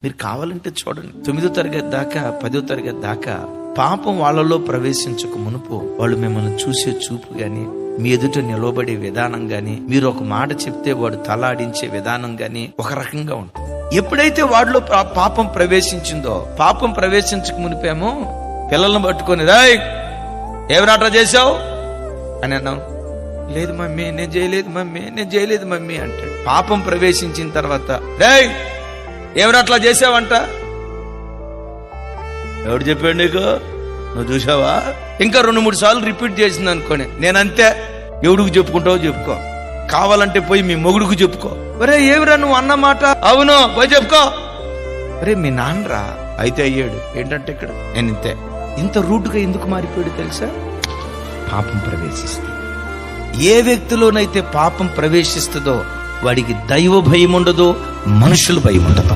మీరు కావాలంటే చూడండి, 9వ తరగతి దాకా 10వ తరగతి దాకా పాపం వాళ్ళలో ప్రవేశించక మునుపు వాళ్ళు మిమ్మల్ని చూసే చూపు గాని, మీ ఎదుట నిలబడే విధానం గాని, మీరు ఒక మాట చెప్తే వాడు తలాడించే విధానం గాని ఒక రకంగా ఉంటుంది. ఎప్పుడైతే వాడిలో పాపం ప్రవేశించిందో, పాపం ప్రవేశించక మునిపేమో పిల్లలను పట్టుకొని రాయ్ ఎవరాట చేసావు అని అన్నాం. లేదు మమ్మీ నేను చేయలేదు, మమ్మీ నేను చేయలేదు మమ్మీ అంటాడు. పాపం ప్రవేశించిన తర్వాత రేయ్ ఎవరట్లా చేసావంట, ఎవడు చెప్పాడు నీకు, నువ్వు చూసావా? ఇంకా 2-3 సార్లు రిపీట్ చేసింది అనుకోని, నేనంతే. ఎవడికి చెప్పుకుంటావో చెప్పుకో, కావాలంటే పోయి మీ మొగుడుకు చెప్పుకో. ఒరే ఏమిరా నువ్వు అన్నమాట, అవును పోయి చెప్పుకో. అరే మీ నాన్నరా, అయితే అయ్యాడు. ఏంటంటే ఇక్కడ నేను ఇంతే. ఇంత రూట్గా ఎందుకు మారిపోయాడు తెలుసా? పాపం ప్రవేశిస్తుంది. ఏ వ్యక్తిలోనైతే పాపం ప్రవేశిస్తుందో వాడికి దైవ భయం ఉండదు, మనుషుల భయం ఉండదు.